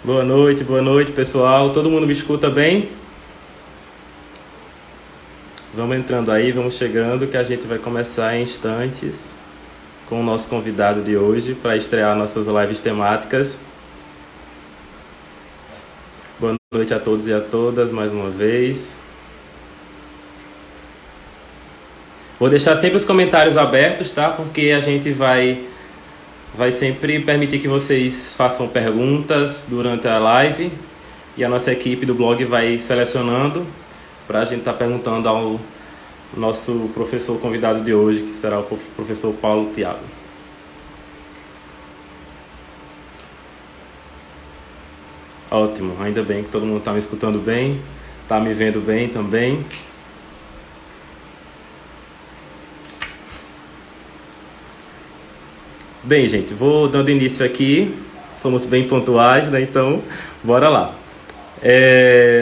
Boa noite, pessoal. Todo mundo me escuta bem? Vamos entrando aí, vamos chegando, que a gente vai começar em instantes com o nosso convidado de hoje para estrear nossas lives temáticas. Boa noite a todos e a todas mais uma vez. Vou deixar sempre os comentários abertos, tá? Porque a gente vai sempre permitir que vocês façam perguntas durante a live e a nossa equipe do blog vai selecionando para a gente estar perguntando ao nosso professor convidado de hoje, que será o professor Paulo Tiago. Ótimo, ainda bem que todo mundo está me escutando bem, está me vendo bem também. Bem, gente, vou dando início aqui. Somos bem pontuais, né? Então, bora lá.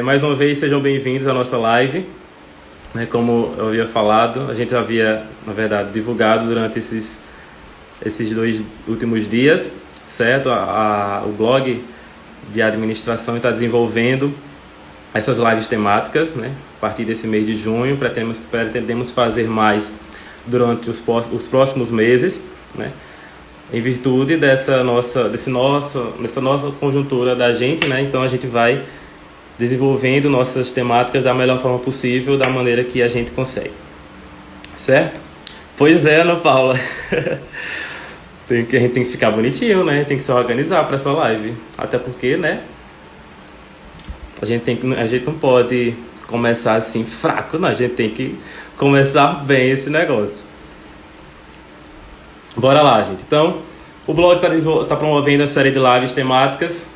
Mais uma vez, sejam bem-vindos à nossa live. Como eu havia falado, a gente havia, na verdade, divulgado durante esses 2 últimos dias, certo? O blog de administração está desenvolvendo essas lives temáticas, né? A partir desse mês de junho, pretendemos fazer mais durante os próximos meses, né? Em virtude dessa nossa conjuntura da gente, né? Então a gente vai desenvolvendo nossas temáticas da melhor forma possível, da maneira que a gente consegue, certo? Pois é, Ana Paula. A gente tem que ficar bonitinho, né? Tem que se organizar para essa live. Até porque, né? A gente não pode começar assim fraco, não. A gente tem que começar bem esse negócio. Bora lá, gente. Então, o blog está promovendo a série de lives temáticas.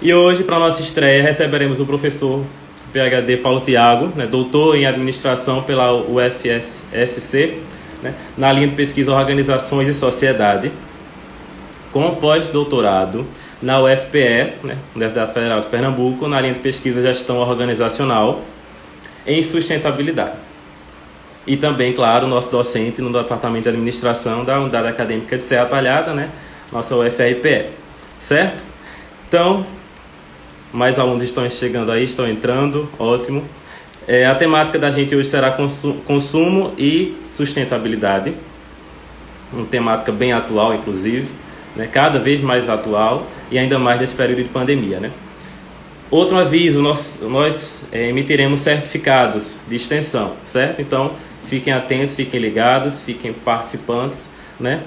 E hoje, para nossa estreia, receberemos o professor PhD Paulo Tiago, né, doutor em administração pela UFSC, né, na linha de pesquisa Organizações e Sociedade, com pós-doutorado na UFPE, né, Universidade Federal de Pernambuco, na linha de pesquisa Gestão Organizacional em Sustentabilidade. E também, claro, nosso docente no Departamento de Administração da Unidade Acadêmica de Serra Talhada, né, nossa UFRPE, certo? Então, mais alunos estão chegando aí, estão entrando, ótimo. A temática da gente hoje será consumo e sustentabilidade, uma temática bem atual, inclusive, né? Cada vez mais atual e ainda mais nesse período de pandemia, né? Outro aviso, nós emitiremos certificados de extensão, certo? Então, fiquem atentos, fiquem ligados, fiquem participantes, né?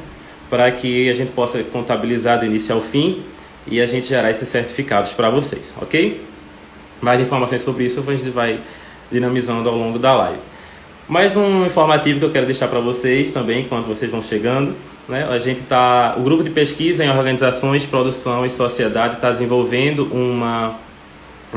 Para que a gente possa contabilizar do início ao fim e a gente gerar esses certificados para vocês, ok? Mais informações sobre isso a gente vai dinamizando ao longo da live. Mais um informativo que eu quero deixar para vocês também, enquanto vocês vão chegando, né? O grupo de pesquisa em organizações, produção e sociedade está desenvolvendo um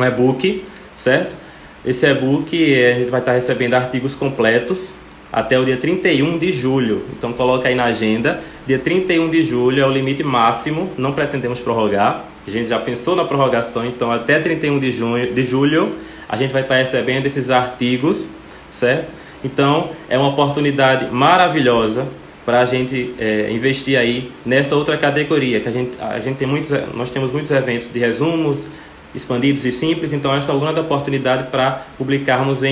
e-book, certo? Esse e-book a gente vai estar recebendo artigos completos até o dia 31 de julho. Então coloca aí na agenda, dia 31 de julho é o limite máximo, não pretendemos prorrogar. A gente já pensou na prorrogação, então até 31 de julho a gente vai estar recebendo esses artigos, certo? Então é uma oportunidade maravilhosa para a gente investir aí nessa outra categoria, que nós temos muitos eventos de resumos, expandidos e simples, então essa é uma grande oportunidade para publicarmos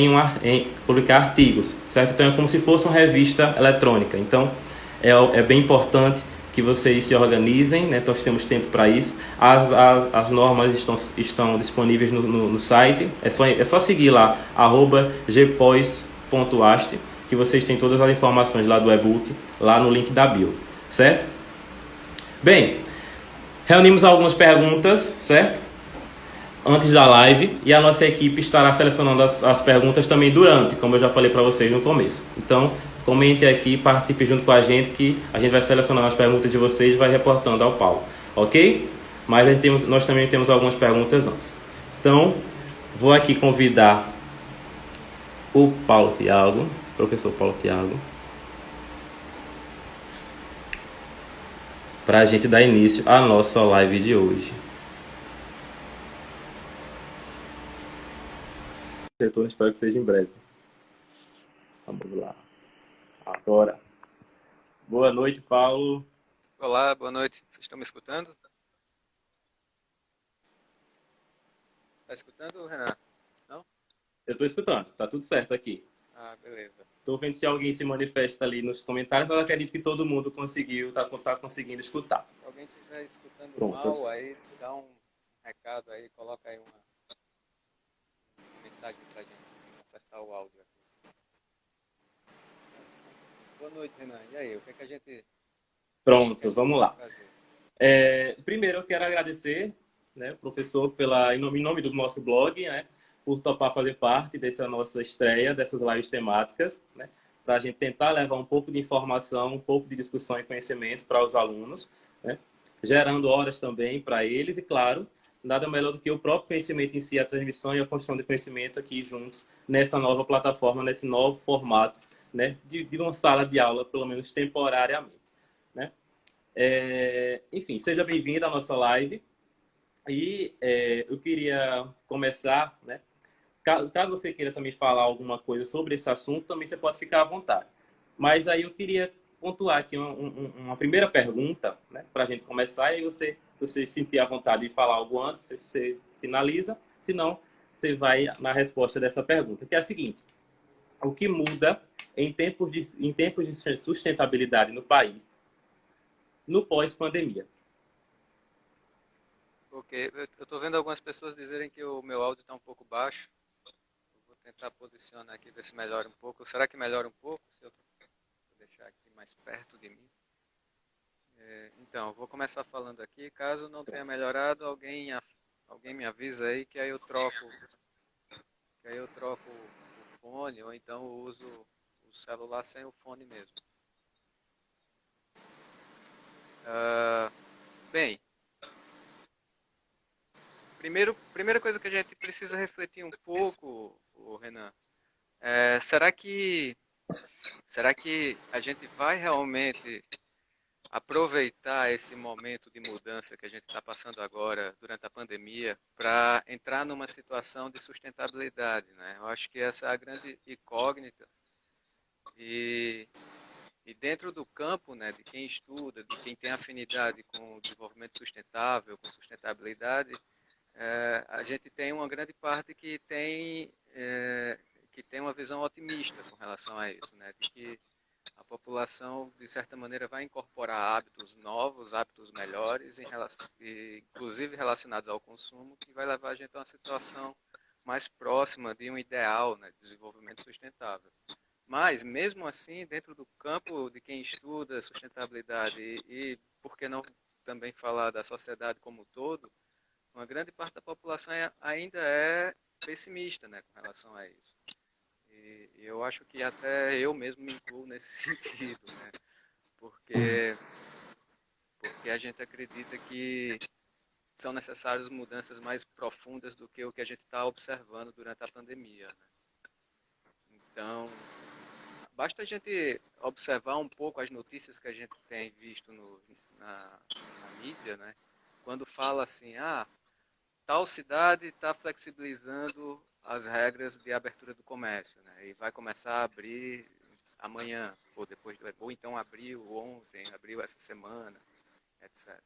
publicar artigos, certo? Então é como se fosse uma revista eletrônica, então é bem importante que vocês se organizem, né? Então nós temos tempo para isso, as normas estão disponíveis no site, é só seguir lá, @gpos.ast, que vocês têm todas as informações lá do e-book, lá no link da bio, certo? Bem, reunimos algumas perguntas, certo? Antes da live, e a nossa equipe estará selecionando as perguntas também durante, como eu já falei para vocês no começo. Então, comente aqui, participe junto com a gente, que a gente vai selecionando as perguntas de vocês e vai reportando ao Paulo, ok? Mas nós também temos algumas perguntas antes. Então, vou aqui convidar o Paulo Tiago, professor Paulo Tiago, para a gente dar início à nossa live de hoje. Retorno, espero que seja em breve. Vamos lá. Agora. Boa noite, Paulo. Olá, boa noite. Vocês estão me escutando? Tá escutando, Renan? Não? Eu estou escutando, tá tudo certo aqui. Ah, beleza. Estou vendo se alguém se manifesta ali nos comentários, mas eu acredito que todo mundo tá conseguindo escutar. Se alguém estiver escutando Pronto. mal, aí dá um recado aí, coloca aí uma mensagem pra gente consertar o áudio aqui. Boa noite, Renan. E aí, Pronto, a gente vamos pode lá. fazer? Primeiro eu quero agradecer, né, professor, em nome do nosso blog, né, por topar fazer parte dessa nossa estreia, dessas lives temáticas, né, para a gente tentar levar um pouco de informação, um pouco de discussão e conhecimento para os alunos, né, gerando horas também para eles e, claro, nada melhor do que o próprio conhecimento em si, a transmissão e a construção de conhecimento aqui juntos nessa nova plataforma, nesse novo formato, né, de uma sala de aula, pelo menos temporariamente, né. Enfim, seja bem-vindo à nossa live. Eu queria começar, né? Caso você queira também falar alguma coisa sobre esse assunto, também você pode ficar à vontade. Mas aí eu queria pontuar aqui uma primeira pergunta, né, para a gente começar, e você sentir a vontade de falar algo antes, você finaliza, senão você vai na resposta dessa pergunta, que é a seguinte: o que muda em tempos de sustentabilidade no país no pós-pandemia? Ok, eu tô vendo algumas pessoas dizerem que o meu áudio está um pouco baixo. Eu vou tentar posicionar aqui, ver se melhora um pouco. Será que melhora um pouco se eu deixar aqui mais perto de mim? Então, eu vou começar falando aqui. Caso não tenha melhorado, alguém me avisa aí que aí eu troco o fone, ou então eu uso o celular sem o fone mesmo. Ah, bem, primeira coisa que a gente precisa refletir um pouco, Renan, será que a gente vai realmente aproveitar esse momento de mudança que a gente está passando agora durante a pandemia para entrar numa situação de sustentabilidade, né? Eu acho que essa é a grande incógnita e, e dentro do campo, né, de quem estuda, de quem tem afinidade com o desenvolvimento sustentável, com sustentabilidade, a gente tem uma grande parte que tem uma visão otimista com relação a isso, né, de que a população, de certa maneira, vai incorporar hábitos novos, hábitos melhores, inclusive relacionados ao consumo, que vai levar a gente a uma situação mais próxima de um ideal, né, de desenvolvimento sustentável. Mas, mesmo assim, dentro do campo de quem estuda sustentabilidade por que não também falar da sociedade como um todo, uma grande parte da população ainda é pessimista, né, com relação a isso. E eu acho que até eu mesmo me incluo nesse sentido, né? Porque, porque a gente acredita que são necessárias mudanças mais profundas do que o que a gente está observando durante a pandemia, né? Então, basta a gente observar um pouco as notícias que a gente tem visto na mídia, né? Quando fala assim, tal cidade está flexibilizando as regras de abertura do comércio, né? E vai começar a abrir amanhã, ou então abriu ontem, abriu essa semana, etc.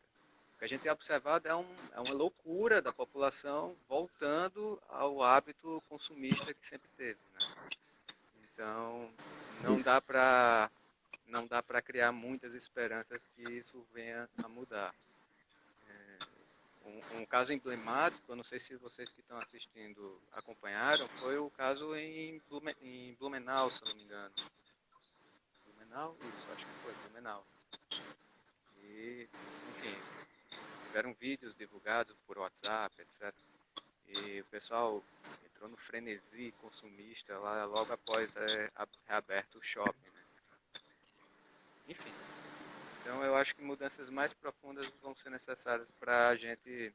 O que a gente tem observado é uma loucura da população voltando ao hábito consumista que sempre teve, né? Então, não Isso. dá para não dá para criar muitas esperanças que isso venha a mudar. Um caso emblemático, eu não sei se vocês que estão assistindo acompanharam, foi o caso em Blumenau, se eu não me engano. Blumenau? Isso, acho que foi Blumenau. E, enfim, tiveram vídeos divulgados por WhatsApp, etc. E o pessoal entrou no frenesi consumista lá logo após reaberto o shopping, né? Enfim, então eu acho que mudanças mais profundas vão ser necessárias para a gente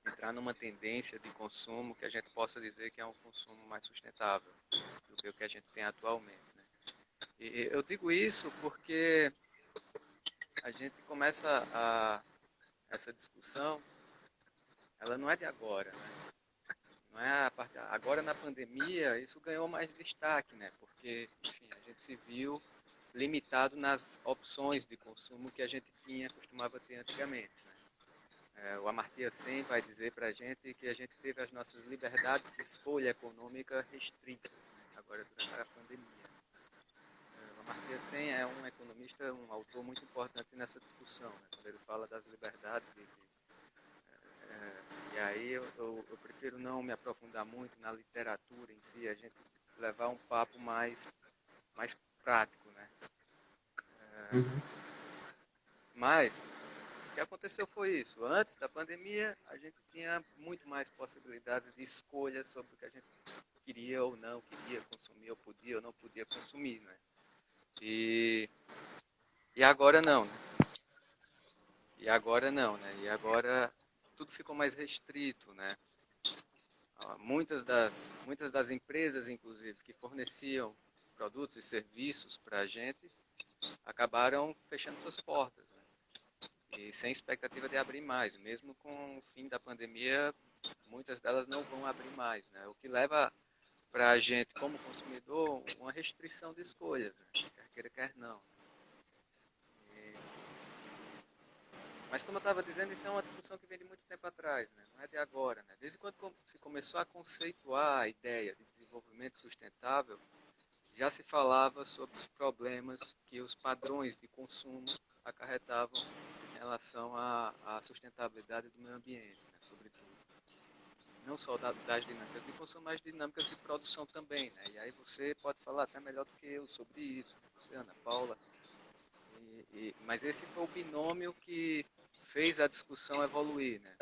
entrar numa tendência de consumo que a gente possa dizer que é um consumo mais sustentável do que o que a gente tem atualmente, né? E eu digo isso porque a gente começa essa discussão, ela não é de agora, né? Não é agora na pandemia isso ganhou mais destaque, né? Porque, enfim, a gente se viu limitado nas opções de consumo que a gente costumava ter antigamente, né? O Amartya Sen vai dizer para a gente que a gente teve as nossas liberdades de escolha econômica restritas, né, agora durante a pandemia. O Amartya Sen é um economista, um autor muito importante nessa discussão, né, quando ele fala das liberdades e aí eu prefiro não me aprofundar muito na literatura em si, a gente levar um papo mais prático, né? Uhum. Mas o que aconteceu foi isso. Antes da pandemia, a gente tinha muito mais possibilidades de escolha sobre o que a gente queria ou não queria consumir, ou podia ou não podia consumir, né? E, e agora não, né? E agora não, né? E agora tudo ficou mais restrito, né? Muitas das empresas, inclusive, que forneciam produtos e serviços para a gente, acabaram fechando suas portas, né? E sem expectativa de abrir mais. Mesmo com o fim da pandemia, muitas delas não vão abrir mais, né? O que leva para a gente, como consumidor, uma restrição de escolhas, né? Quer queira, quer não. Mas como eu estava dizendo, isso é uma discussão que vem de muito tempo atrás, né? Não é de agora, né? Desde quando se começou a conceituar a ideia de desenvolvimento sustentável, já se falava sobre os problemas que os padrões de consumo acarretavam em relação à sustentabilidade do meio ambiente, né? Sobretudo. Não só das dinâmicas de consumo, mas dinâmicas de produção também, né? E aí você pode falar até melhor do que eu sobre isso, você, Ana Paula. Mas esse foi o binômio que fez a discussão evoluir, né?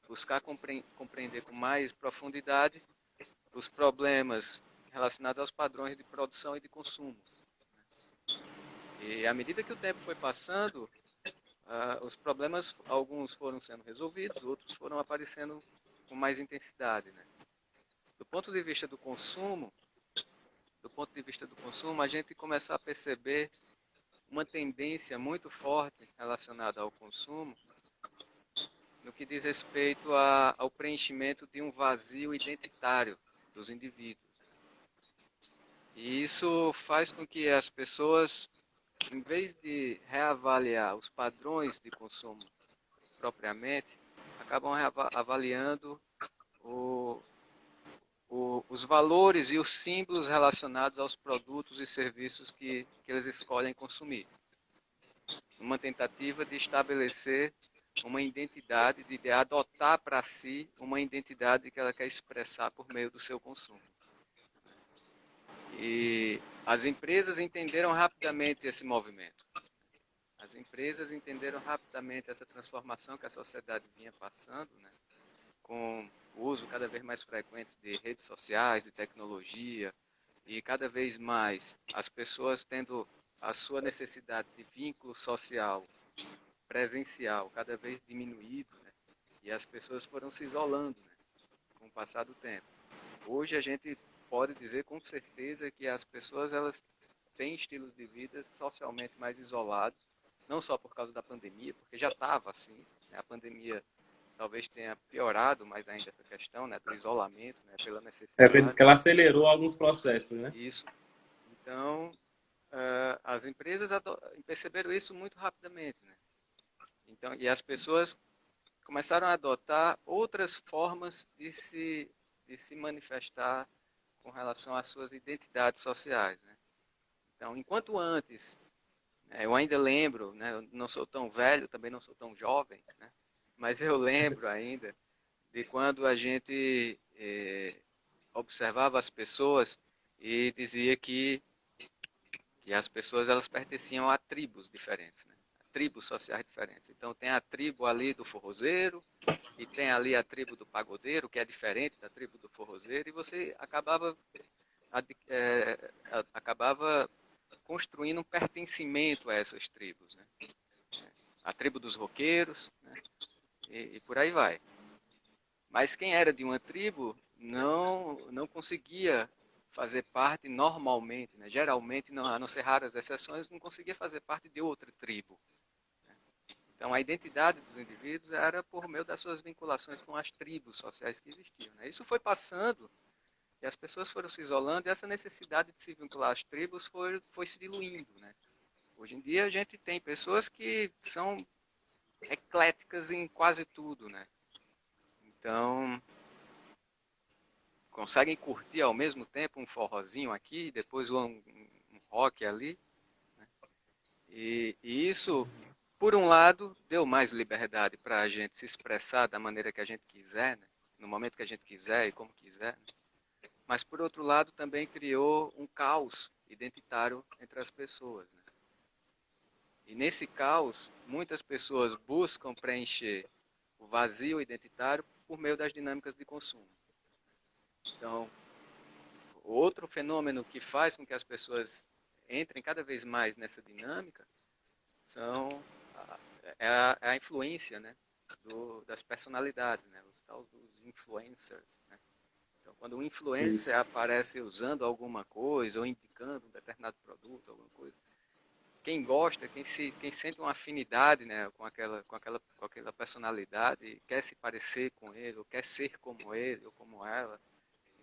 Buscar compreender com mais profundidade os problemas relacionados aos padrões de produção e de consumo. E à medida que o tempo foi passando, os problemas, alguns foram sendo resolvidos, outros foram aparecendo com mais intensidade, né? Do ponto de vista do consumo, a gente começa a perceber uma tendência muito forte relacionada ao consumo no que diz respeito ao preenchimento de um vazio identitário dos indivíduos. E isso faz com que as pessoas, em vez de reavaliar os padrões de consumo propriamente, acabam avaliando os valores e os símbolos relacionados aos produtos e serviços que eles escolhem consumir. Uma tentativa de estabelecer uma identidade, de adotar para si uma identidade que ela quer expressar por meio do seu consumo. E as empresas entenderam rapidamente esse movimento. As empresas entenderam rapidamente essa transformação que a sociedade vinha passando, né, com o uso cada vez mais frequente de redes sociais, de tecnologia, e cada vez mais as pessoas tendo a sua necessidade de vínculo social, presencial, cada vez diminuído, né, e as pessoas foram se isolando, né, com o passar do tempo. Hoje a gente pode dizer com certeza que as pessoas elas têm estilos de vida socialmente mais isolados, não só por causa da pandemia, porque já estava assim, né? A pandemia talvez tenha piorado mais ainda essa questão, né, do isolamento, né, pela Acredito necessidade. que ela acelerou alguns processos, né? Isso. Então, as empresas perceberam isso muito rapidamente, né? Então, e as pessoas começaram a adotar outras formas de se manifestar com relação às suas identidades sociais, né? Então, enquanto antes, né, eu ainda lembro, né, eu não sou tão velho, também não sou tão jovem, né, mas eu lembro ainda de quando a gente observava as pessoas e dizia que as pessoas elas pertenciam a tribos diferentes, né? Tribos sociais diferentes. Então tem a tribo ali do forrozeiro e tem ali a tribo do pagodeiro, que é diferente da tribo do forrozeiro, e você acabava construindo um pertencimento a essas tribos, né? A tribo dos roqueiros, né? E por aí vai. Mas quem era de uma tribo não conseguia fazer parte normalmente, né? Geralmente, não, a não ser raras exceções, não conseguia fazer parte de outra tribo. Então, a identidade dos indivíduos era por meio das suas vinculações com as tribos sociais que existiam, né? Isso foi passando e as pessoas foram se isolando e essa necessidade de se vincular às tribos foi se diluindo, né? Hoje em dia a gente tem pessoas que são ecléticas em quase tudo, né? Então, conseguem curtir ao mesmo tempo um forrozinho aqui, depois um rock ali. E isso, por um lado, deu mais liberdade para a gente se expressar da maneira que a gente quiser, né? No momento que a gente quiser e como quiser. Né? Mas, por outro lado, também criou um caos identitário entre as pessoas. Né? E nesse caos, muitas pessoas buscam preencher o vazio identitário por meio das dinâmicas de consumo. Então, outro fenômeno que faz com que as pessoas entrem cada vez mais nessa dinâmica são a influência, né, das personalidades, né, os tal dos influencers. Né? Então, quando um influencer Isso. aparece usando alguma coisa ou indicando um determinado produto, alguma coisa, quem gosta, quem sente uma afinidade, né, com aquela personalidade, quer se parecer com ele, ou quer ser como ele ou como ela,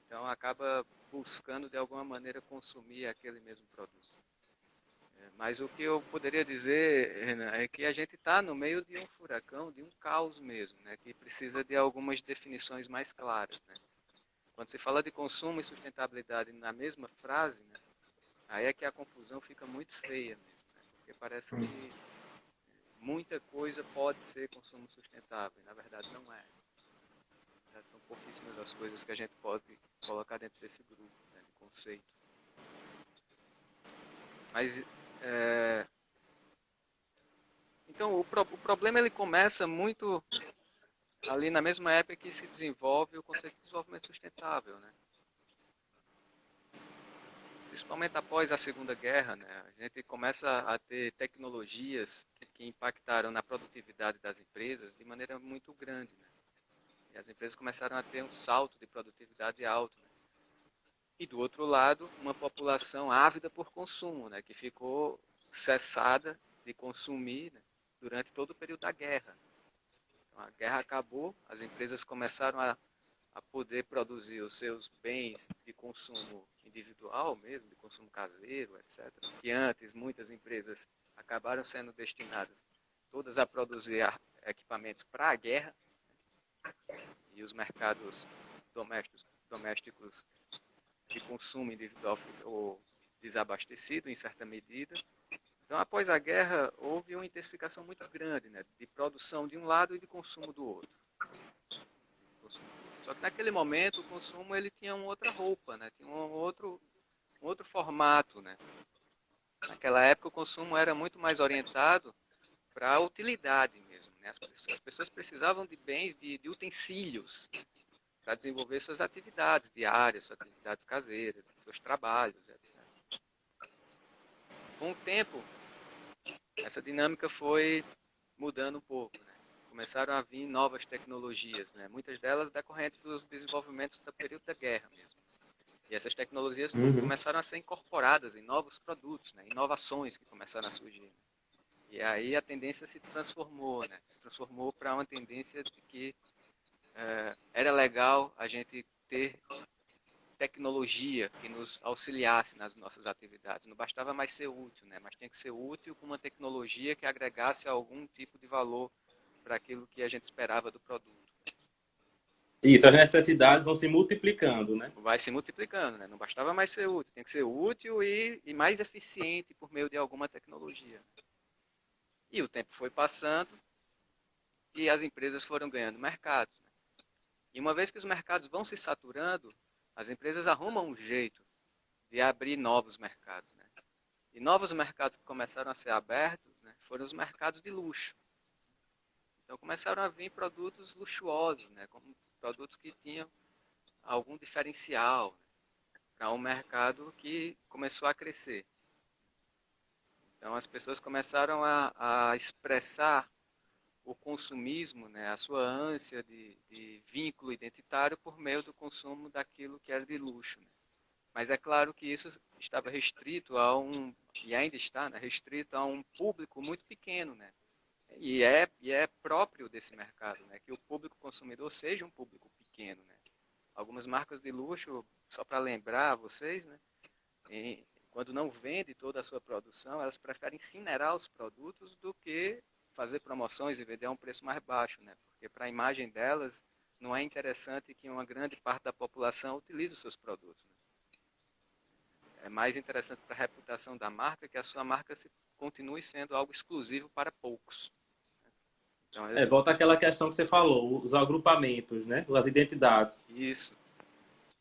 então acaba buscando de alguma maneira consumir aquele mesmo produto. Mas o que eu poderia dizer, Renan, é que a gente está no meio de um furacão, de um caos mesmo, né, que precisa de algumas definições mais claras. Né? Quando se fala de consumo e sustentabilidade na mesma frase, né, aí é que a confusão fica muito feia mesmo, né, porque parece que muita coisa pode ser consumo sustentável, e na verdade não é. Na verdade, são pouquíssimas as coisas que a gente pode colocar dentro desse grupo, né, de conceito. Mas é, então o problema ele começa muito ali na mesma época que se desenvolve o conceito de desenvolvimento sustentável, né? Principalmente após a Segunda Guerra, né? A gente começa a ter tecnologias que impactaram na produtividade das empresas de maneira muito grande, né? E as empresas começaram a ter um salto de produtividade alto, né? E do outro lado, uma população ávida por consumo, né? Que ficou cessada de consumir, né? Durante todo o período da guerra. Então, a guerra acabou, as empresas começaram a poder produzir os seus bens de consumo individual mesmo, de consumo caseiro, etc. Que antes muitas empresas acabaram sendo destinadas todas a produzir equipamentos para a guerra, e os mercados domésticos de consumo individual ficou desabastecido em certa medida. Então, após a guerra, houve uma intensificação muito grande, né, de produção de um lado e de consumo do outro. Só que naquele momento o consumo ele tinha uma outra roupa, né? Tinha um outro formato, né? Naquela época o consumo era muito mais orientado para a utilidade mesmo, né? As pessoas precisavam de bens, de utensílios para desenvolver suas atividades diárias, suas atividades caseiras, seus trabalhos, etc. Com o tempo, essa dinâmica foi mudando um pouco, né? Começaram a vir novas tecnologias, né? Muitas delas decorrentes dos desenvolvimentos do período da guerra mesmo. E essas tecnologias Uhum. começaram a ser incorporadas em novos produtos, né? Inovações que começaram a surgir. E aí a tendência se transformou, né? Se transformou para uma tendência de que era legal a gente ter tecnologia que nos auxiliasse nas nossas atividades. Não bastava mais ser útil, né? Mas tinha que ser útil com uma tecnologia que agregasse algum tipo de valor para aquilo que a gente esperava do produto. Isso, as necessidades vão se multiplicando, né? Vai se multiplicando, né? Não bastava mais ser útil, tem que ser útil e mais eficiente por meio de alguma tecnologia. E o tempo foi passando e as empresas foram ganhando mercados. Né? E uma vez que os mercados vão se saturando, as empresas arrumam um jeito de abrir novos mercados. Né? E novos mercados que começaram a ser abertos, né, foram os mercados de luxo. Então começaram a vir produtos luxuosos, né, como produtos que tinham algum diferencial, né, para um mercado que começou a crescer. Então as pessoas começaram a expressar o consumismo, né, a sua ânsia de vínculo identitário por meio do consumo daquilo que era de luxo. Né. Mas é claro que isso estava restrito e ainda está, né, restrito a um público muito pequeno, né? E é próprio desse mercado, né, que o público consumidor seja um público pequeno, né? Algumas marcas de luxo, só para lembrar a vocês, né, quando não vende toda a sua produção, elas preferem incinerar os produtos do que fazer promoções e vender a um preço mais baixo, né? Porque para a imagem delas não é interessante que uma grande parte da população utilize os seus produtos, né? É mais interessante para a reputação da marca que a sua marca continue sendo algo exclusivo para poucos. Então, Volta àquela questão que você falou, os agrupamentos, né? As identidades. isso.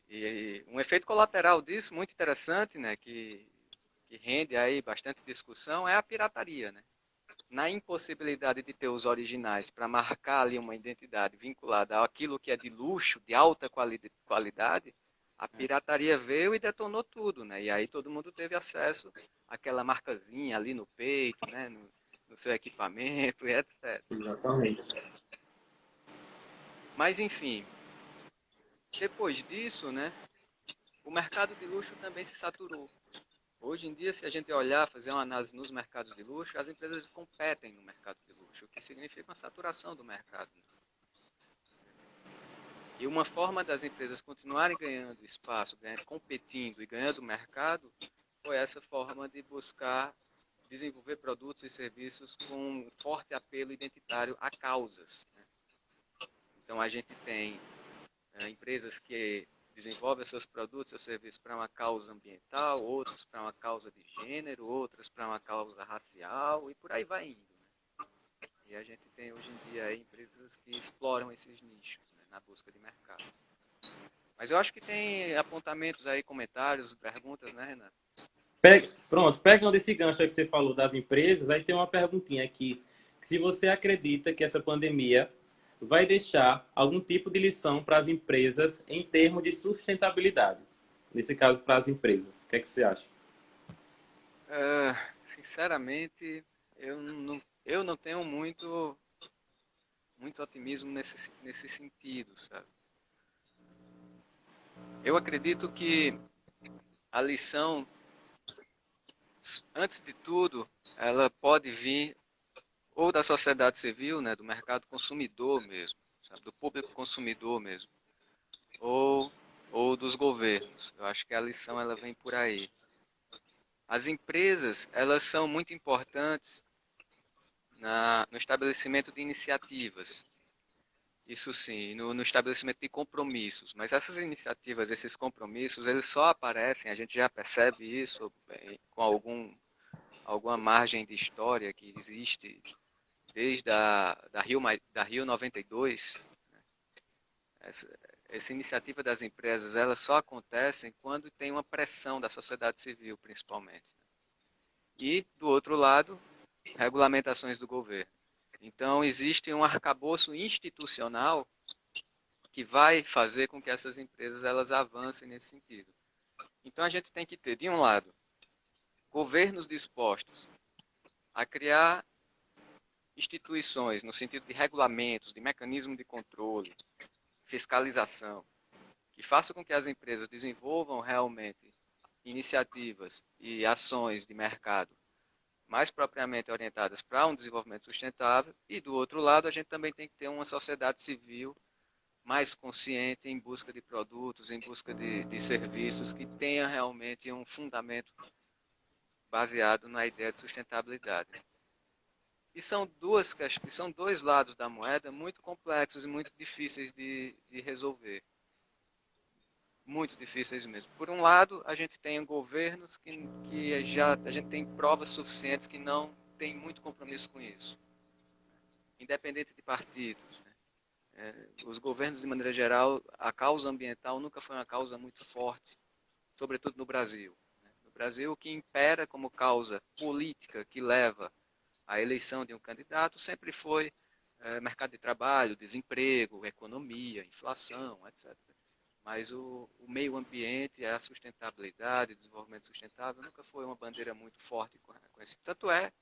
E um efeito colateral disso, muito interessante, né, que rende aí bastante discussão, é a pirataria, né? Na impossibilidade de ter os originais para marcar ali uma identidade vinculada àquilo que é de luxo, de alta qualidade, a pirataria veio e detonou tudo, né? E aí todo mundo teve acesso àquela marcazinha ali no peito, né? No seu equipamento e etc. Exatamente. Mas enfim, depois disso, né? O mercado de luxo também se saturou. Hoje em dia, se a gente olhar, fazer uma análise nos mercados de luxo, as empresas competem no mercado de luxo, o que significa uma saturação do mercado. E uma forma das empresas continuarem ganhando espaço, competindo e ganhando mercado, foi essa forma de buscar desenvolver produtos e serviços com um forte apelo identitário a causas, né? Então a gente tem empresas que desenvolvem seus produtos, seus serviços para uma causa ambiental, outros para uma causa de gênero, outras para uma causa racial e por aí vai indo, né? E a gente tem hoje em dia aí empresas que exploram esses nichos, né, na busca de mercado. Mas eu acho que tem apontamentos aí, comentários, perguntas, né, Renato? Pronto, pegando esse gancho aí que você falou das empresas, aí tem uma perguntinha aqui. Se você acredita que essa pandemia vai deixar algum tipo de lição para as empresas em termos de sustentabilidade? Nesse caso, para as empresas. O que é que você acha? Sinceramente, eu não tenho muito otimismo nesse sentido, sabe? Eu acredito que a lição, antes de tudo, ela pode vir ou da sociedade civil, né, do mercado consumidor mesmo, sabe, do público consumidor mesmo, ou, ou dos governos. Eu acho que a lição ela vem por aí. As empresas, elas são muito importantes no estabelecimento de iniciativas. Isso sim, no estabelecimento de compromissos. Mas essas iniciativas, esses compromissos, eles só aparecem, a gente já percebe isso com alguma margem de história que existe desde da Rio 92. Essa, essa iniciativa das empresas, elas só acontecem quando tem uma pressão da sociedade civil, principalmente. E, do outro lado, regulamentações do governo. Então, existe um arcabouço institucional que vai fazer com que essas empresas elas avancem nesse sentido. Então, a gente tem que ter, de um lado, governos dispostos a criar instituições no sentido de regulamentos, de mecanismo de controle, fiscalização, que façam com que as empresas desenvolvam realmente iniciativas e ações de mercado mais propriamente orientadas para um desenvolvimento sustentável, e do outro lado a gente também tem que ter uma sociedade civil mais consciente em busca de produtos, em busca de serviços que tenha realmente um fundamento baseado na ideia de sustentabilidade. E são dois lados da moeda muito complexos e muito difíceis de resolver. Muito difíceis mesmo. Por um lado, a gente tem governos que já a gente tem provas suficientes que não tem muito compromisso com isso, independente de partidos, né? Os governos, de maneira geral, a causa ambiental nunca foi uma causa muito forte, sobretudo no Brasil. No Brasil, o que impera como causa política que leva à eleição de um candidato sempre foi mercado de trabalho, desemprego, economia, inflação, etc. Mas o meio ambiente, a sustentabilidade, o desenvolvimento sustentável nunca foi uma bandeira muito forte com esse. Tanto é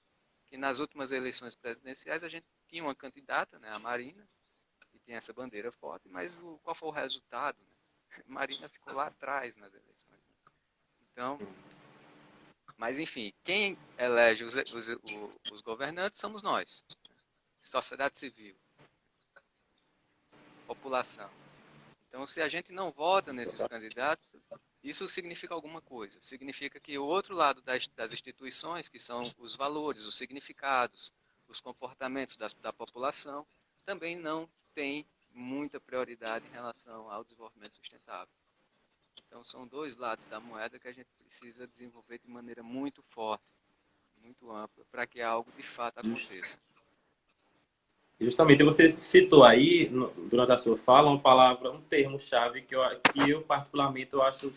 que nas últimas eleições presidenciais a gente tinha uma candidata, né, a Marina, que tinha essa bandeira forte, mas qual foi o resultado? Né? Marina ficou lá atrás nas eleições. Então, mas enfim, quem elege os governantes somos nós, sociedade civil, população. Então, se a gente não vota nesses candidatos, isso significa alguma coisa. Significa que o outro lado das instituições, que são os valores, os significados, os comportamentos da população também não têm muita prioridade em relação ao desenvolvimento sustentável. Então, são dois lados da moeda que a gente precisa desenvolver de maneira muito forte, muito ampla, para que algo de fato aconteça. Justamente, você citou aí, durante a sua fala, uma palavra, um termo-chave que eu particularmente, eu acho,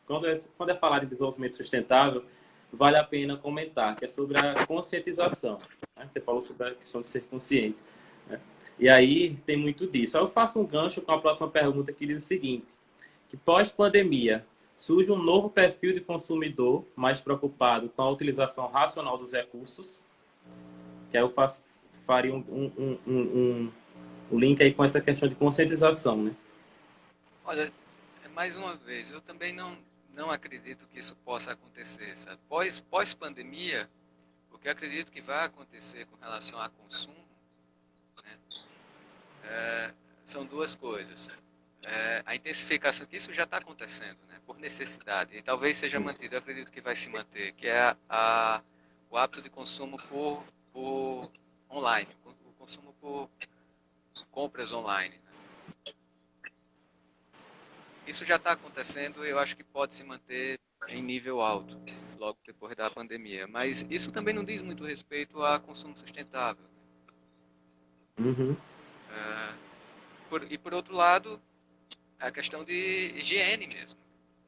quando é falar de desenvolvimento sustentável, vale a pena comentar, que é sobre a conscientização. Né? Você falou sobre a questão de ser consciente. Né? E aí tem muito disso. Aí eu faço um gancho com a próxima pergunta que diz o seguinte, que pós-pandemia surge um novo perfil de consumidor mais preocupado com a utilização racional dos recursos, que aí eu faria um link aí com essa questão de conscientização, né? Olha, mais uma vez, eu também não acredito que isso possa acontecer, sabe? Pós-pandemia, o que eu acredito que vai acontecer com relação a consumo, né, são duas coisas. A intensificação, que isso já está acontecendo, né, por necessidade, e talvez seja mantido, eu acredito que vai se manter, que é o hábito de consumo por online, o consumo por compras online. Né? Isso já está acontecendo e eu acho que pode se manter em nível alto, logo depois da pandemia. Mas isso também não diz muito respeito a consumo sustentável. Uhum. E por outro lado, a questão de higiene mesmo,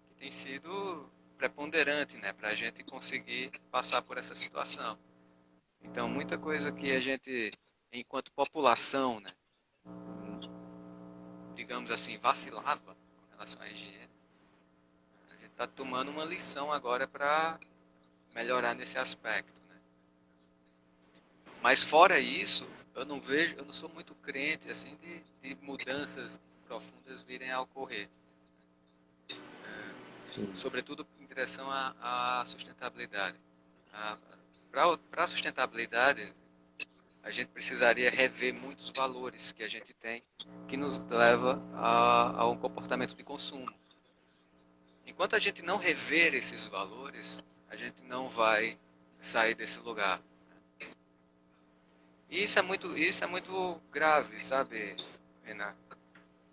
que tem sido preponderante, né, para a gente conseguir passar por essa situação. Então, muita coisa que a gente, enquanto população, né, digamos assim, vacilava com relação à higiene, a gente está tomando uma lição agora para melhorar nesse aspecto. Né? Mas fora isso, eu não sou muito crente assim de mudanças profundas virem a ocorrer. Sobretudo em direção à sustentabilidade. Para a sustentabilidade, a gente precisaria rever muitos valores que a gente tem, que nos leva a um comportamento de consumo. Enquanto a gente não rever esses valores, a gente não vai sair desse lugar. E isso é muito grave, sabe, Renan?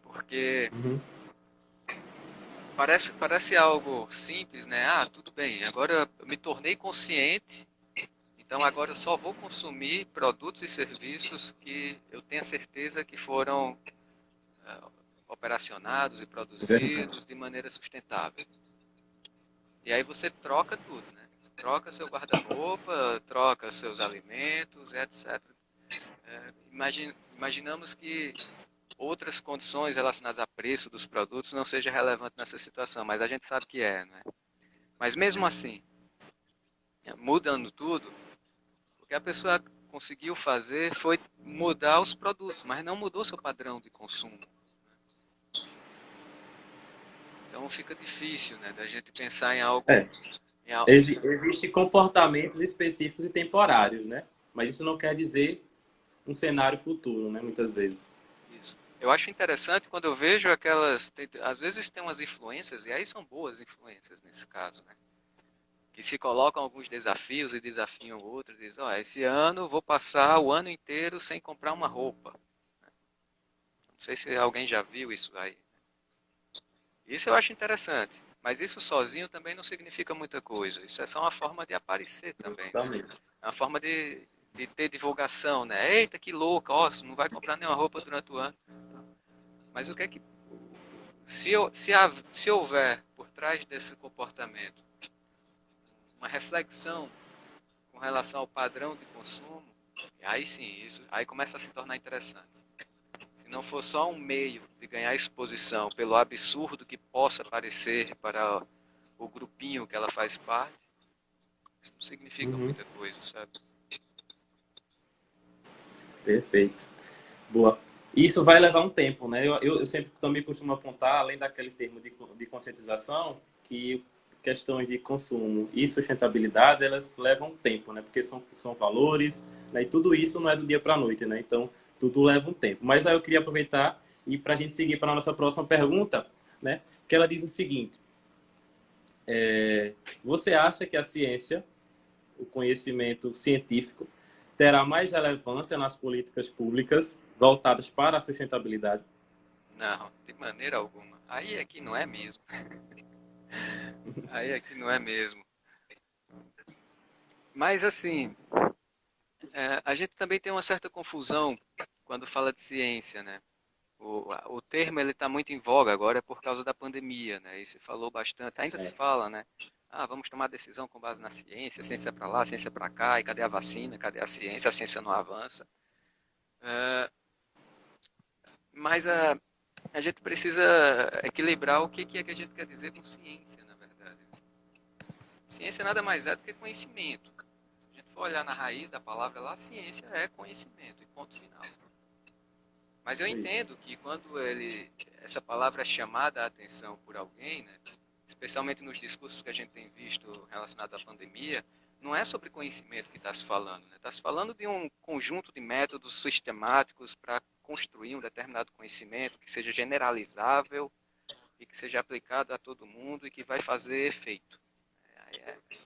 Porque parece algo simples, né? Ah, tudo bem, agora eu me tornei consciente, então agora eu só vou consumir produtos e serviços que eu tenha certeza que foram operacionados e produzidos de maneira sustentável. E aí você troca tudo, né? Você troca seu guarda-roupa, troca seus alimentos, etc. Imaginamos que outras condições relacionadas a preço dos produtos não seja relevante nessa situação, mas a gente sabe que é, né? Mas mesmo assim, mudando tudo, o que a pessoa conseguiu fazer foi mudar os produtos, mas não mudou seu padrão de consumo. Então fica difícil, né, da gente pensar em algo... Existem comportamentos específicos e temporários, né? Mas isso não quer dizer um cenário futuro, né? Muitas vezes. Isso. Eu acho interessante quando eu vejo aquelas... às vezes tem umas influências, e aí são boas influências nesse caso, né? Que se colocam alguns desafios e desafiam outros, e dizem, esse ano eu vou passar o ano inteiro sem comprar uma roupa. Não sei se alguém já viu isso aí. Isso eu acho interessante, mas isso sozinho também não significa muita coisa. Isso é só uma forma de aparecer também. Né? É uma forma de ter divulgação, né? Eita, que louca, não vai comprar nenhuma roupa durante o ano. Mas o que é que... Se houver por trás desse comportamento uma reflexão com relação ao padrão de consumo, aí sim, aí começa a se tornar interessante. Se não for só um meio de ganhar exposição pelo absurdo que possa parecer para o grupinho que ela faz parte, isso não significa muita coisa, sabe? Perfeito. Boa. Isso vai levar um tempo, né? Eu sempre também costumo apontar, além daquele termo de conscientização, que questões de consumo e sustentabilidade, elas levam tempo, né? Porque são valores, né? E tudo isso não é do dia para a noite, né? Então, tudo leva um tempo. Mas aí eu queria aproveitar e para a gente seguir para a nossa próxima pergunta, né? Que ela diz o seguinte, você acha que a ciência, o conhecimento científico, terá mais relevância nas políticas públicas voltadas para a sustentabilidade? Não, de maneira alguma. Aí é que não é mesmo. Aí é que não é mesmo. Mas assim, a gente também tem uma certa confusão quando fala de ciência, né? O termo ele está muito em voga agora por causa da pandemia, né? E se falou bastante, ainda se É, fala, né? Ah, vamos tomar decisão com base na ciência para lá, ciência para cá, e cadê a vacina, cadê a ciência não avança. É, mas a gente precisa equilibrar o que é que a gente quer dizer com ciência, na verdade. Ciência nada mais é do que conhecimento. Se a gente for olhar na raiz da palavra lá, ciência é conhecimento, e ponto final. Mas eu isso. entendo que quando essa palavra é chamada a atenção por alguém, né, especialmente nos discursos que a gente tem visto relacionados à pandemia, não é sobre conhecimento que está se falando. Está se falando de um conjunto de métodos sistemáticos para construir um determinado conhecimento que seja generalizável e que seja aplicado a todo mundo e que vai fazer efeito.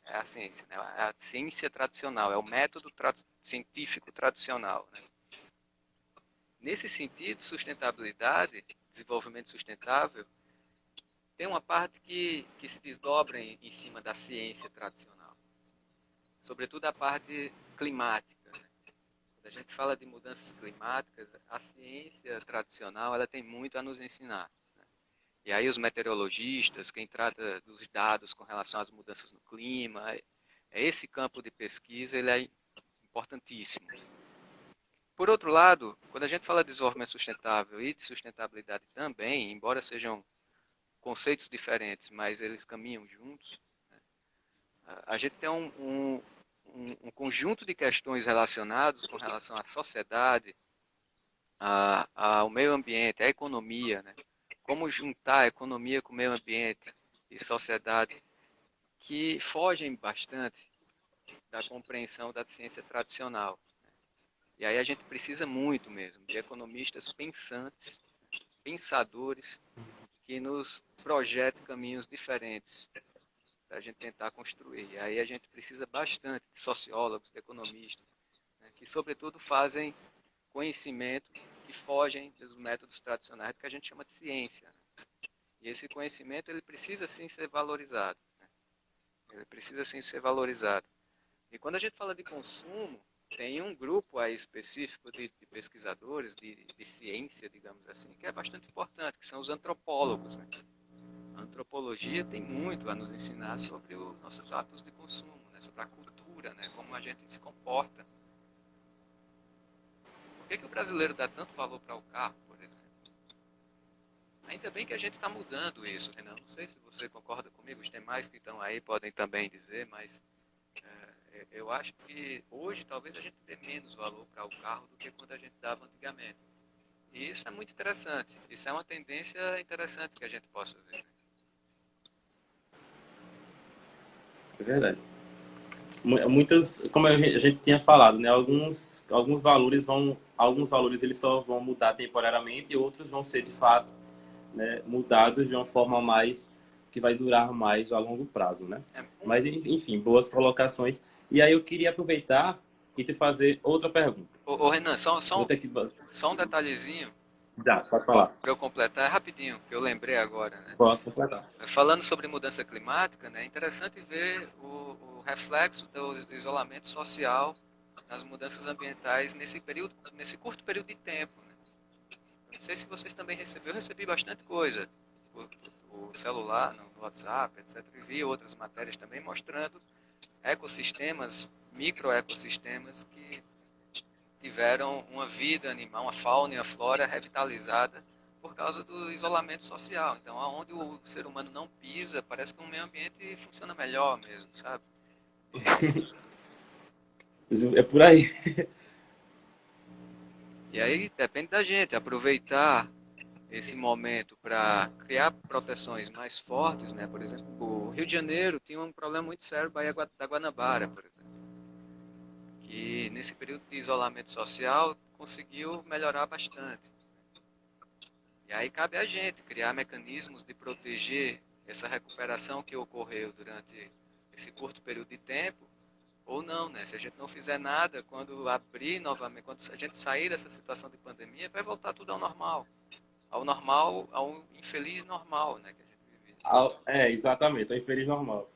É a ciência, né? É a ciência tradicional, é o método científico tradicional. Né? Nesse sentido, sustentabilidade, desenvolvimento sustentável, tem uma parte que se desdobra em cima da ciência tradicional, sobretudo a parte climática. Né? Quando a gente fala de mudanças climáticas, a ciência tradicional ela tem muito a nos ensinar. Né? E aí os meteorologistas, quem trata dos dados com relação às mudanças no clima, esse campo de pesquisa ele é importantíssimo. Por outro lado, quando a gente fala de desenvolvimento sustentável e de sustentabilidade também, embora sejam conceitos diferentes, mas eles caminham juntos, né? A gente tem um conjunto de questões relacionadas com relação à sociedade, ao meio ambiente, à economia, né? Como juntar a economia com o meio ambiente e sociedade, que fogem bastante da compreensão da ciência tradicional. E aí a gente precisa muito mesmo de economistas pensantes, pensadores, que nos projetem caminhos diferentes para a gente tentar construir. E aí a gente precisa bastante de sociólogos, de economistas, né, que sobretudo fazem conhecimento que fogem dos métodos tradicionais que a gente chama de ciência. Né? E esse conhecimento ele precisa sim ser valorizado. Né? Ele precisa sim ser valorizado. E quando a gente fala de consumo, tem um grupo aí específico de pesquisadores, de ciência, digamos assim, que é bastante importante, que são os antropólogos. Né? A antropologia tem muito a nos ensinar sobre os nossos hábitos de consumo, né? Sobre a cultura, né? Como a gente se comporta. Por que o brasileiro dá tanto valor para o carro, por exemplo? Ainda bem que a gente está mudando isso, Renan. Não sei se você concorda comigo, os demais que estão aí podem também dizer, mas eu acho que hoje talvez a gente dê menos valor para o carro do que quando a gente dava antigamente. E isso é muito interessante. Isso é uma tendência interessante que a gente possa ver. É verdade. Muitas, como a gente tinha falado, né, alguns valores eles só vão mudar temporariamente e outros vão ser de fato, né, mudados de uma forma mais que vai durar mais a longo prazo, né? É, Mas enfim, boas colocações. E aí eu queria aproveitar e te fazer outra pergunta. Renan, Vou ter que só um detalhezinho dá, pode falar. para eu completar, é rapidinho, que eu lembrei agora, né? Pode completar. Falando sobre mudança climática, né, é interessante ver o reflexo do isolamento social nas mudanças ambientais nesse curto período de tempo. Né? Eu não sei se vocês também receberam, eu recebi bastante coisa o celular, no WhatsApp, etc. E vi outras matérias também mostrando ecossistemas, microecossistemas que tiveram uma vida animal, uma fauna e uma flora revitalizada por causa do isolamento social. Então, aonde o ser humano não pisa, parece que o meio ambiente funciona melhor mesmo, sabe? É por aí. E aí depende da gente aproveitar esse momento para criar proteções mais fortes, né? Por exemplo, o Rio de Janeiro tinha um problema muito sério, Baía da Guanabara, por exemplo, que nesse período de isolamento social conseguiu melhorar bastante. E aí cabe a gente criar mecanismos de proteger essa recuperação que ocorreu durante esse curto período de tempo ou não, né? Se a gente não fizer nada, quando abrir novamente, quando a gente sair dessa situação de pandemia, vai voltar tudo ao normal, ao infeliz normal, né? Que a gente vive. É, exatamente, é o infeliz normal.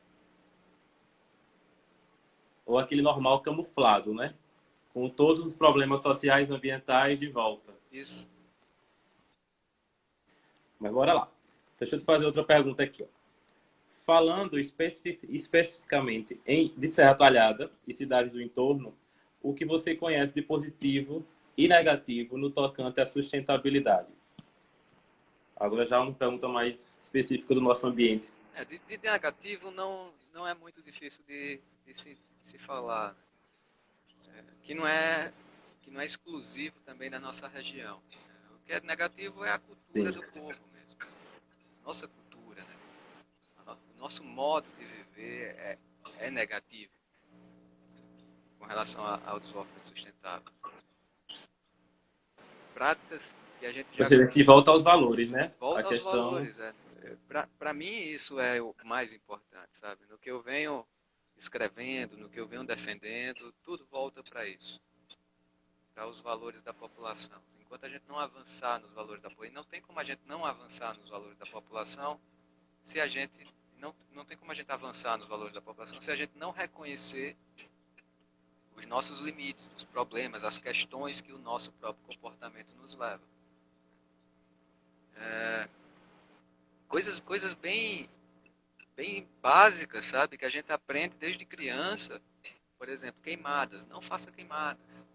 Ou aquele normal camuflado, né? Com todos os problemas sociais e ambientais de volta. Isso. Mas bora lá. Deixa eu te fazer outra pergunta aqui. Ó. Falando especificamente de Serra Talhada e cidades do entorno, o que você conhece de positivo e negativo no tocante à sustentabilidade? Agora já uma pergunta mais específica do nosso ambiente. De negativo não é muito difícil de se falar, que não é exclusivo também da nossa região. O que é negativo é a cultura Sim. do povo mesmo. Nossa cultura, né? O nosso modo de viver é negativo com relação ao desenvolvimento sustentável. Práticas que a gente Ou já seja, a gente volta aos valores, né? A volta aos questão. valores. Para mim, isso é o mais importante, sabe? No que eu venho escrevendo, no que eu venho defendendo, tudo volta para isso, para os valores da população. Enquanto a gente não avançar nos valores da população, e não tem como a gente não avançar nos valores da população se a gente não tem como a gente avançar nos valores da população se a gente não reconhecer os nossos limites, os problemas, as questões que o nosso próprio comportamento nos leva. Coisas bem básicas, sabe? Que a gente aprende desde criança. Por exemplo, queimadas. Não faça queimadas.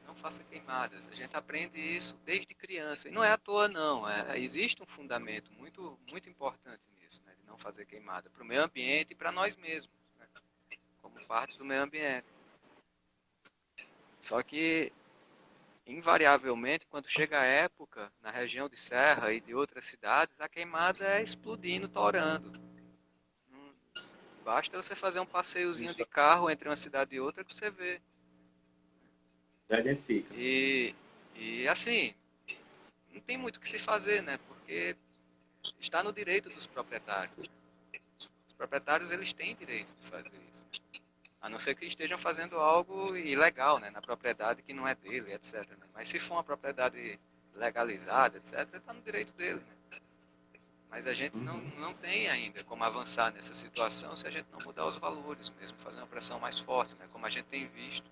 Não faça queimadas. A gente aprende isso desde criança. E não é à toa, não. Existe um fundamento muito importante nisso, né? De não fazer queimada. Para o meio ambiente e para nós mesmos, né? Como parte do meio ambiente. Só que, invariavelmente, quando chega a época, na região de Serra e de outras cidades, a queimada é explodindo, torando. Basta você fazer um passeiozinho de carro entre uma cidade e outra que você vê. Já identifica. E assim, não tem muito o que se fazer, né? Porque está no direito dos proprietários. Os proprietários, eles têm direito de fazer isso. A não ser que estejam fazendo algo ilegal, né? Na propriedade que não é dele, etc. Né? Mas se for uma propriedade legalizada, etc., está no direito dele, né? Mas a gente não tem ainda como avançar nessa situação se a gente não mudar os valores mesmo, fazer uma pressão mais forte, né? Como a gente tem visto,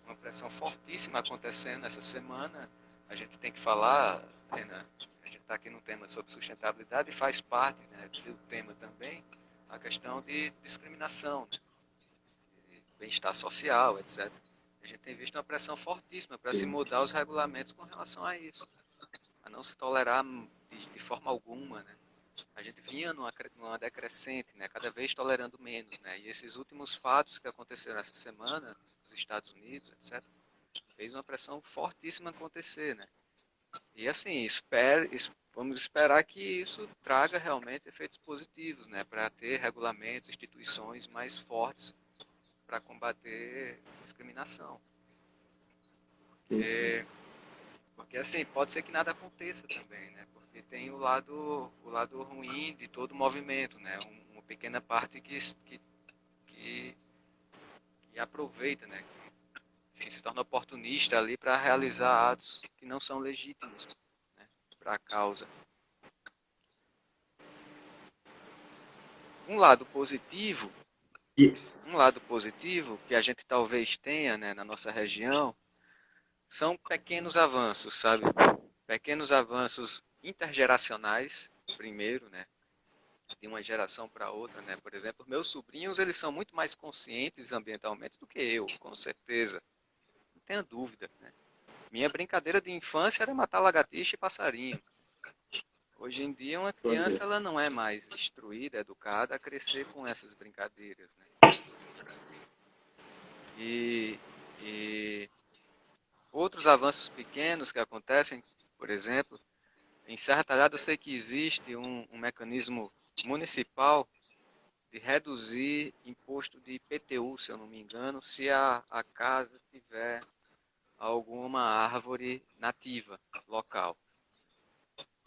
uma pressão fortíssima acontecendo essa semana. A gente tem que falar, Renan, a gente está aqui no tema sobre sustentabilidade e faz parte, né, do tema também a questão de discriminação, né, de bem-estar social, etc. A gente tem visto uma pressão fortíssima para se Sim. mudar os regulamentos com relação a isso, a não se tolerar de forma alguma, né? A gente vinha numa decrescente, né, cada vez tolerando menos, né, e esses últimos fatos que aconteceram essa semana nos Estados Unidos, etc., fez uma pressão fortíssima acontecer, né? E assim, vamos esperar que isso traga realmente efeitos positivos, né, para ter regulamentos, instituições mais fortes para combater discriminação. Sim, sim. Porque assim, pode ser que nada aconteça também, né? Porque tem o lado ruim de todo o movimento, né? Uma pequena parte que, que aproveita, né? Que, enfim, se torna oportunista ali para realizar atos que não são legítimos, né? Para a causa. Um lado positivo, E, um lado positivo que a gente talvez tenha, né, na nossa região, são pequenos avanços, sabe? Pequenos avanços intergeracionais, primeiro, né? De uma geração para outra, né? Por exemplo, meus sobrinhos, eles são muito mais conscientes ambientalmente do que eu, com certeza. Não tenha dúvida, né? Minha brincadeira de infância era matar lagartixa e passarinho. Hoje em dia, uma pois é. criança ela não é mais instruída, educada a crescer com essas brincadeiras, né? E, e outros avanços pequenos que acontecem, por exemplo, em Serra Talhada eu sei que existe um mecanismo municipal de reduzir imposto de IPTU, se eu não me engano, se a casa tiver alguma árvore nativa local.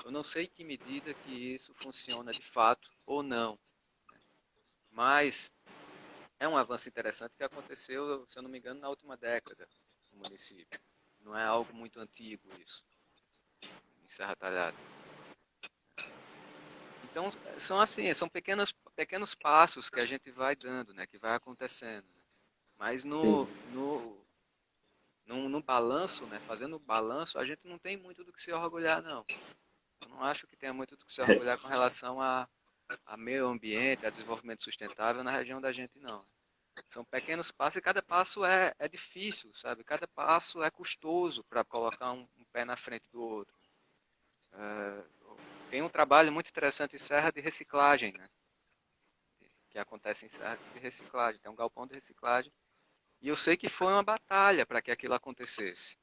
Eu não sei em que medida que isso funciona de fato ou não, mas é um avanço interessante que aconteceu, se eu não me engano, na última década no município. Não é algo muito antigo isso, em Serra Talhada. Então, são assim, são pequenos passos que a gente vai dando, né, que vai acontecendo. Né? Mas Sim. no balanço, né, fazendo o balanço, a gente não tem muito do que se orgulhar, não. Eu não acho que tenha muito do que se orgulhar com relação a meio ambiente, a desenvolvimento sustentável na região da gente, não. São pequenos passos e cada passo é difícil, sabe? Cada passo é custoso para colocar um pé na frente do outro. É, tem um trabalho muito interessante em Serra de reciclagem, né? Que acontece em Serra de reciclagem. Tem um galpão de reciclagem. E eu sei que foi uma batalha para que aquilo acontecesse.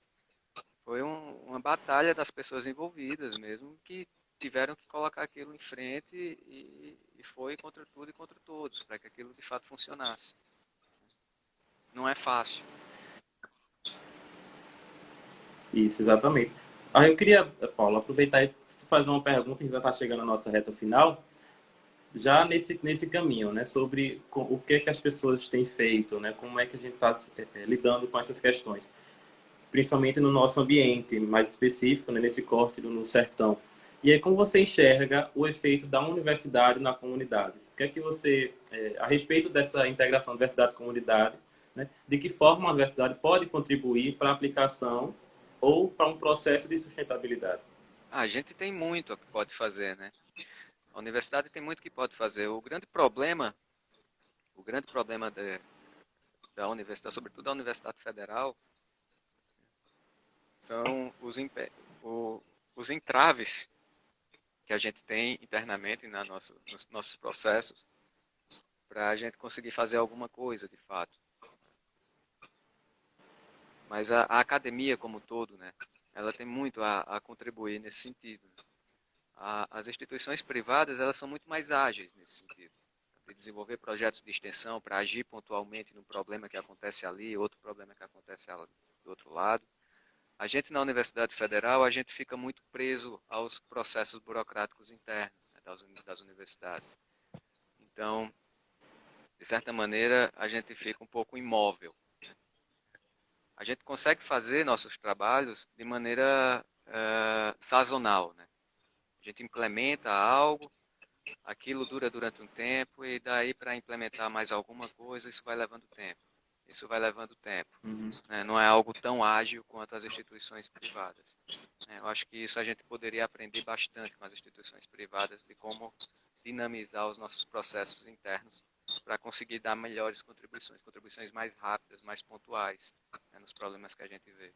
Foi uma batalha das pessoas envolvidas mesmo, que tiveram que colocar aquilo em frente e foi contra tudo e contra todos, para que aquilo de fato funcionasse. Não é fácil. Isso, exatamente. Eu queria, Paulo, aproveitar e fazer uma pergunta, a gente já está chegando à nossa reta final, já nesse caminho, né, sobre o que é que as pessoas têm feito, né, como é que a gente está lidando com essas questões, principalmente no nosso ambiente mais específico, né, nesse corte no sertão. E aí, como você enxerga o efeito da universidade na comunidade? O que é que você, a respeito dessa integração universidade-comunidade, né, de que forma a universidade pode contribuir para a aplicação ou para um processo de sustentabilidade? A gente tem muito que pode fazer, né? A universidade tem muito que pode fazer. O grande problema da universidade, sobretudo da Universidade Federal, são os entraves que a gente tem internamente nos nossos processos para a gente conseguir fazer alguma coisa, de fato. Mas a academia como um todo, né, ela tem muito a contribuir nesse sentido. Né? As instituições privadas, elas são muito mais ágeis nesse sentido. De desenvolver projetos de extensão para agir pontualmente no problema que acontece ali, outro problema que acontece do outro lado. A gente na Universidade Federal, a gente fica muito preso aos processos burocráticos internos, né, das universidades. Então, de certa maneira, a gente fica um pouco imóvel. A gente consegue fazer nossos trabalhos de maneira sazonal, né? A gente implementa algo, aquilo dura durante um tempo e daí para implementar mais alguma coisa, isso vai levando tempo. Isso vai levando tempo. Uhum. Né? Não é algo tão ágil quanto as instituições privadas. Eu acho que isso a gente poderia aprender bastante com as instituições privadas de como dinamizar os nossos processos internos para conseguir dar melhores contribuições, contribuições mais rápidas, mais pontuais, né, nos problemas que a gente vê.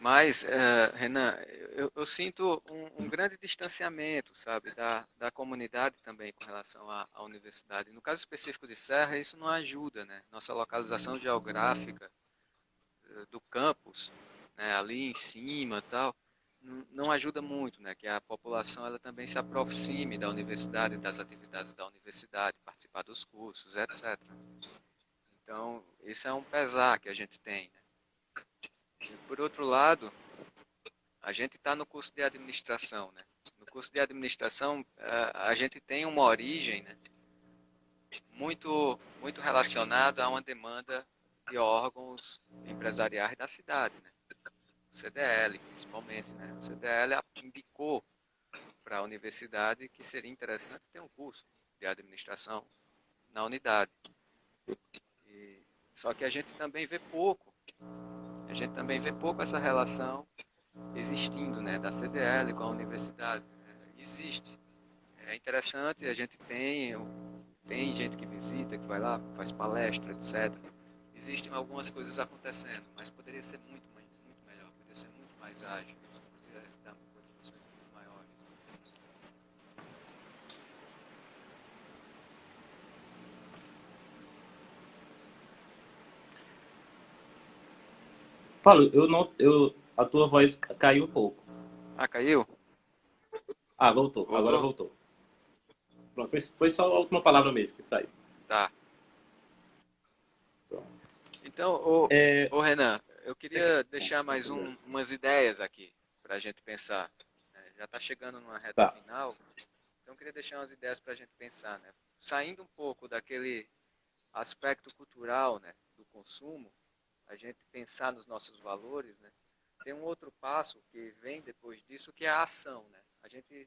Mas, Renan, eu sinto um grande distanciamento, sabe, da comunidade também com relação à universidade. No caso específico de Serra, isso não ajuda, né? Nossa localização geográfica do campus, né, ali em cima e tal, não ajuda muito, né? Que a população ela também se aproxime da universidade, das atividades da universidade, participar dos cursos, etc. Então, esse é um pesar que a gente tem, né? E, por outro lado, a gente está no curso de administração, né? No curso de administração, a gente tem uma origem, né, muito relacionada a uma demanda de órgãos empresariais da cidade, né? O CDL, principalmente, né? O CDL indicou para a universidade que seria interessante ter um curso de administração na unidade. Só que a gente também vê pouco essa relação existindo, né, da CDL com a universidade. Existe. É interessante, a gente tem gente que visita, que vai lá, faz palestra, etc. Existem algumas coisas acontecendo, mas poderia ser muito melhor, poderia ser muito mais ágil, poderia dar contribuições muito maiores. Paulo, eu não, a tua voz caiu um pouco. Ah, caiu? Voltou. Agora Voltou? voltou. Pronto, foi só a última palavra mesmo que saiu. Tá. Pronto. Então, É, Renan, eu queria deixar sem mais problema. umas ideias aqui para a gente pensar. Já está chegando numa reta Tá. final. Então, eu queria deixar umas ideias para a gente pensar, né? Saindo um pouco daquele aspecto cultural, né, do consumo, a gente pensar nos nossos valores, né? Tem um outro passo que vem depois disso, que é a ação, né? A gente,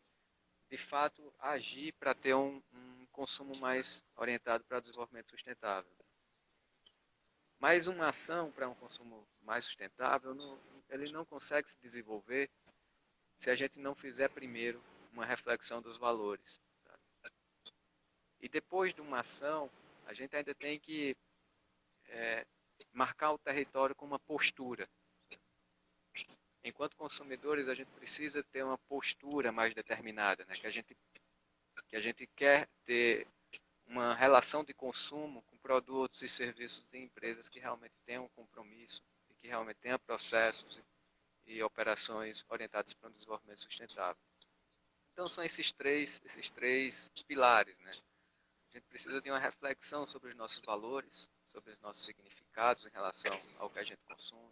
de fato, agir para ter um consumo mais orientado para o desenvolvimento sustentável. Mas uma ação para um consumo mais sustentável, ele não consegue se desenvolver se a gente não fizer primeiro uma reflexão dos valores. Sabe? E depois de uma ação, a gente ainda tem que marcar o território com uma postura. Enquanto consumidores, a gente precisa ter uma postura mais determinada, né? Que a gente quer ter uma relação de consumo com produtos e serviços de empresas que realmente tenham um compromisso e que realmente tenham processos e operações orientadas para um desenvolvimento sustentável. Então são esses três pilares, né? A gente precisa de uma reflexão sobre os nossos valores, sobre os nossos significados em relação ao que a gente consome,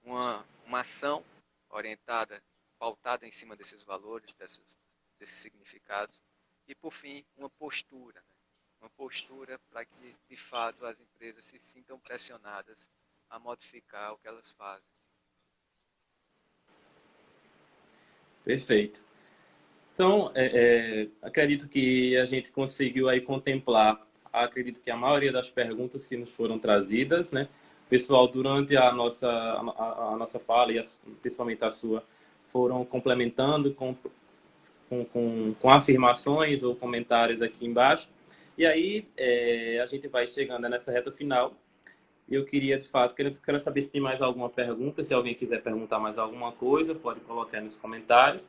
uma ação orientada, pautada em cima desses valores, desses significados, e por fim, uma postura, né? Uma postura para que, de fato, as empresas se sintam pressionadas a modificar o que elas fazem. Perfeito. Então, acredito que a gente conseguiu aí contemplar, acredito que a maioria das perguntas que nos foram trazidas, né? Pessoal, durante a nossa fala, e principalmente a sua, foram complementando com afirmações ou comentários aqui embaixo. E aí, a gente vai chegando nessa reta final. E eu queria, de fato, quero saber se tem mais alguma pergunta. Se alguém quiser perguntar mais alguma coisa, pode colocar nos comentários.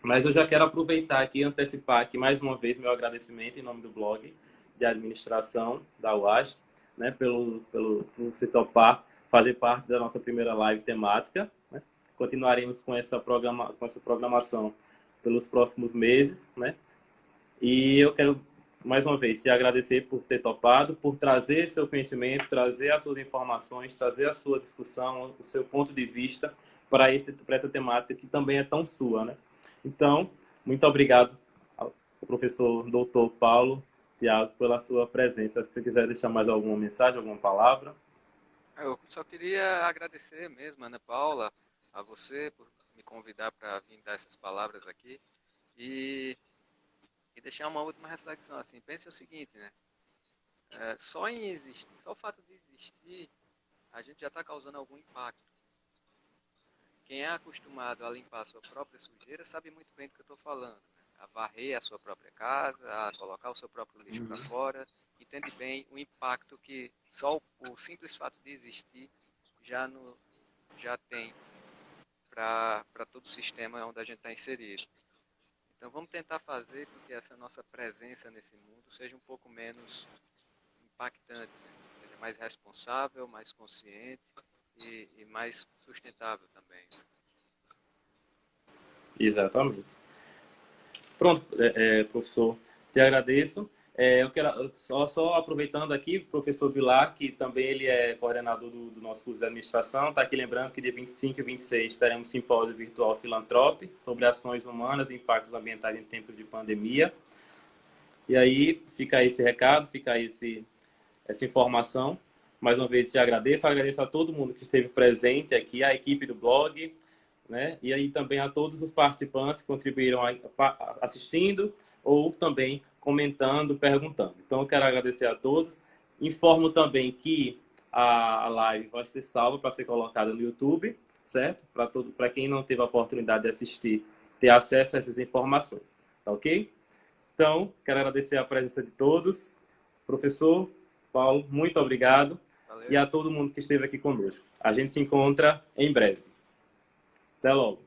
Mas eu já quero aproveitar aqui e antecipar aqui mais uma vez meu agradecimento em nome do blog de administração da UAST, né, por se topar fazer parte da nossa primeira live temática, né? Continuaremos com essa programação pelos próximos meses, né? E eu quero mais uma vez te agradecer por ter topado, por trazer seu conhecimento, trazer as suas informações, trazer a sua discussão, o seu ponto de vista para essa temática que também é tão sua, né? Então, muito obrigado ao professor Dr. Paulo Thiago pela sua presença. Se você quiser deixar mais alguma mensagem, alguma palavra. Eu só queria agradecer mesmo, Ana Paula, a você por me convidar para vir dar essas palavras aqui e deixar uma última reflexão. Assim, pense o seguinte, né? Só o fato de existir, a gente já está causando algum impacto. Quem é acostumado a limpar a sua própria sujeira sabe muito bem do que eu estou falando. Né? A varrer a sua própria casa, a colocar o seu próprio lixo para fora. Entende bem o impacto que só o simples fato de existir já tem para todo o sistema onde a gente está inserido. Então vamos tentar fazer com que essa nossa presença nesse mundo seja um pouco menos impactante, né? Seja mais responsável, mais consciente e mais sustentável também. Exatamente. Pronto, professor, te agradeço. Eu quero, só aproveitando aqui, o professor Vilar, que também ele é coordenador do nosso curso de administração, está aqui lembrando que dia 25 e 26 teremos simpósio virtual Filantrope sobre ações humanas e impactos ambientais em tempos de pandemia. E aí fica aí esse recado, fica aí essa informação. Mais uma vez te agradeço a todo mundo que esteve presente aqui, a equipe do blog, né? E aí também a todos os participantes que contribuíram assistindo ou também comentando, perguntando. Então eu quero agradecer a todos. Informo também que a live vai ser salva para ser colocada no YouTube, certo? Para quem não teve a oportunidade de assistir, ter acesso a essas informações, tá ok? Então, quero agradecer a presença de todos. Professor Paulo, muito obrigado. Valeu. E a todo mundo que esteve aqui conosco. A gente se encontra em breve. Até logo.